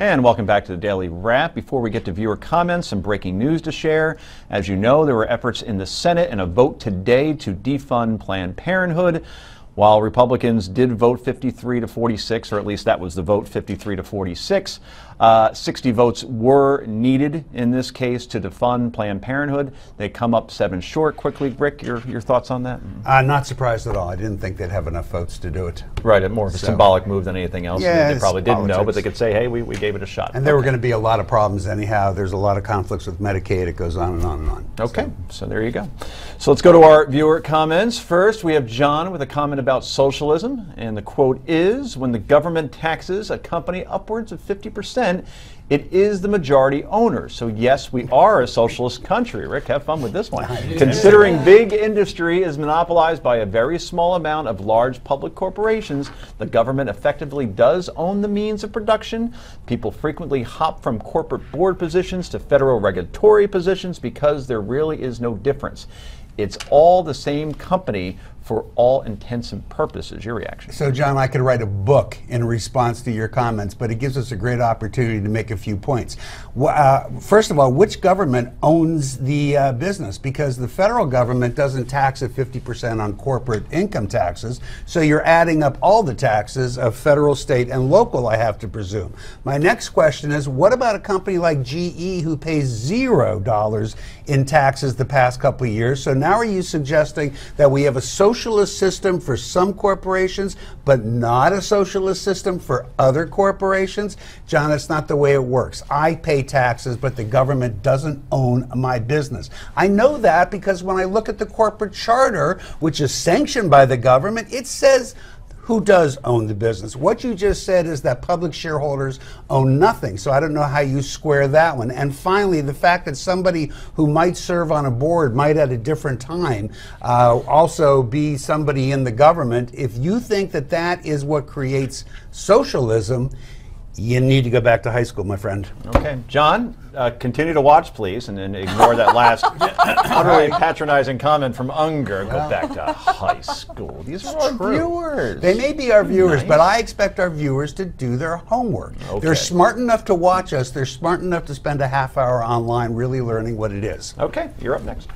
And welcome back to the Daily Wrap. Before we get to viewer comments, some breaking news to share. As you know, there were efforts in the Senate and a vote today to defund Planned Parenthood. While Republicans did vote 53 to 46, or at least that was the vote, 53 to 46, 60 votes were needed in this case to defund Planned Parenthood. They come up 7 short. Quickly, Rick, your thoughts on that? Not surprised at all. I didn't think they'd have enough votes to do it. Right, more of a symbolic move than anything else. Yeah, they probably didn't politics. know, but they could say, hey, we gave it a shot. And there were going to be a lot of problems anyhow. There's a lot of conflicts with Medicaid. It goes on and on and on. Okay, so there you go. So let's go to our viewer comments. First, we have John with a comment about socialism, and the quote is, when the government taxes a company upwards of 50%, it is the majority owner. So yes, we are a socialist country. Rick, have fun with this one. Considering big industry is monopolized by a very small amount of large public corporations, the government effectively does own the means of production. People frequently hop from corporate board positions to federal regulatory positions because there really is no difference. It's all the same company for all intents and purposes. Your reaction? So, John, I could write a book in response to your comments, but it gives us a great opportunity to make a few points. First of all, which government owns the business? Because the federal government doesn't tax at 50% on corporate income taxes, so you're adding up all the taxes of federal, state, and local, I have to presume. My next question is, what about a company like GE who pays $0 in taxes the past couple of years? So now are you suggesting that we have a socialist system for some corporations, but not a socialist system for other corporations? John, that's not the way it works. I pay taxes, but the government doesn't own my business. I know that because when I look at the corporate charter, which is sanctioned by the government, it says who does own the business. What you just said is that public shareholders own nothing. So I don't know how you square that one. And finally, the fact that somebody who might serve on a board might at a different time also be somebody in the government. If you think that that is what creates socialism, you need to go back to high school, my friend. Okay. John, continue to watch, please, and then ignore that last utterly patronizing comment from Unger. Go back to high school. These are our viewers. They may be our viewers, but I expect our viewers to do their homework. Okay. They're smart enough to watch us. They're smart enough to spend a half hour online really learning what it is. Okay, you're up next.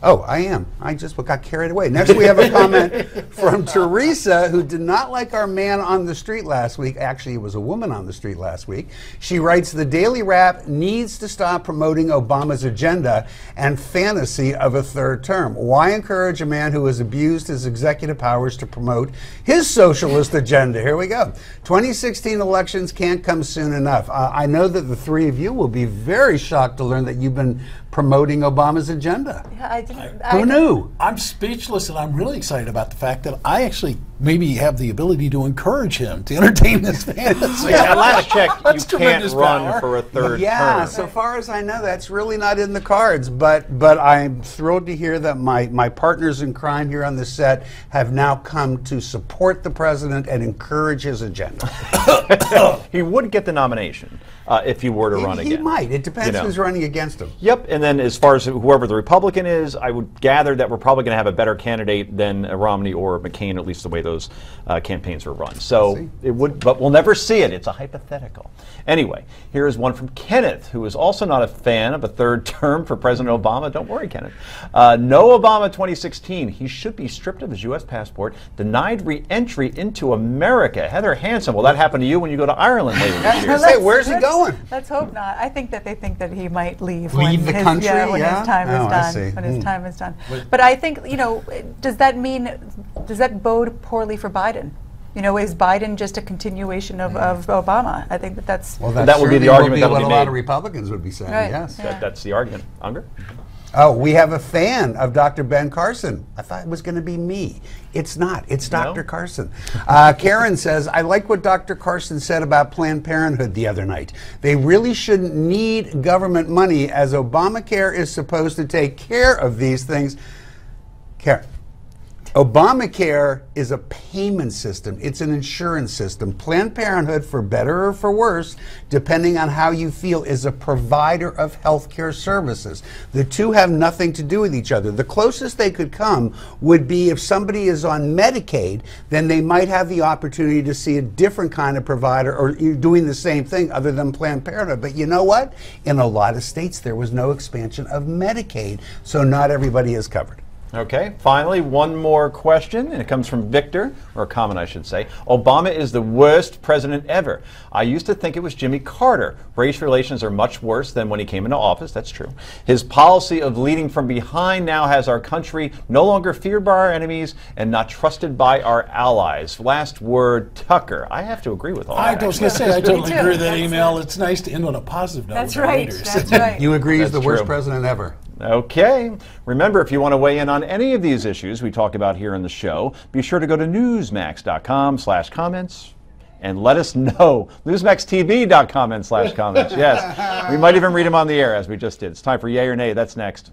Oh, I am. I just got carried away. Next, we have a comment from Teresa, who did not like our man on the street last week. Actually, it was a woman on the street last week. She writes, the Daily Wrap needs to stop promoting Obama's agenda and fantasy of a third term. Why encourage a man who has abused his executive powers to promote his socialist agenda? Here we go. 2016 elections can't come soon enough. I know that the three of you will be very shocked to learn that you've been promoting Obama's agenda. Yeah, Who knew? I'm speechless, and I'm really excited about the fact that I actually maybe have the ability to encourage him to entertain this fantasy. Yeah, last check, you can't run for a third term. Yeah, so far as I know, that's really not in the cards. But I'm thrilled to hear that my partners in crime here on the set have now come to support the president and encourage his agenda. He would get the nomination if he were to run again. He might. It depends who's running against him. Yep, and then as far as whoever the Republican is, I would gather that we're probably going to have a better candidate than Romney or McCain, at least the way those campaigns were run. So it would, but we'll never see it. It's a hypothetical. Anyway, here is one from Kenneth, who is also not a fan of a third term for President Obama. Don't worry, Kenneth. No Obama 2016. He should be stripped of his U.S. passport, denied re-entry into America. Heather Hansen, will that happen to you when you go to Ireland later this year? Say, where's he going? Let's hope not. I think that they think that he might leave. Leave the country? When his time is done. When his time is done. But I think, does that bode poorly for Biden? Is Biden just a continuation of Obama? I think that's... Well, that would be the argument that would be made. A lot of Republicans would be saying, right. Yes. Yeah. That's the argument. Unger? Oh, we have a fan of Dr. Ben Carson. I thought it was going to be me. It's not. It's Dr. Carson. Karen says, I like what Dr. Carson said about Planned Parenthood the other night. They really shouldn't need government money, as Obamacare is supposed to take care of these things. Karen. Obamacare is a payment system. It's an insurance system. Planned Parenthood, for better or for worse, depending on how you feel, is a provider of health care services. The two have nothing to do with each other. The closest they could come would be if somebody is on Medicaid, then they might have the opportunity to see a different kind of provider or doing the same thing other than Planned Parenthood. But you know what? In a lot of states, there was no expansion of Medicaid, so not everybody is covered. Okay, finally, one more question, and it comes from Victor, or a comment I should say. Obama is the worst president ever. I used to think it was Jimmy Carter. Race relations are much worse than when he came into office, that's true. His policy of leading from behind now has our country no longer feared by our enemies and not trusted by our allies. Last word, Tucker. I have to agree with all that. I was going to say, I totally agree with that email. It's nice to end on a positive note. That's right, that's right. You agree he's the worst true. president ever. Okay. Remember, if you want to weigh in on any of these issues we talk about here in the show, be sure to go to newsmax.com/comments and let us know. Newsmaxtv.com/comments. Yes. We might even read them on the air as we just did. It's time for Yay or Nay. That's next.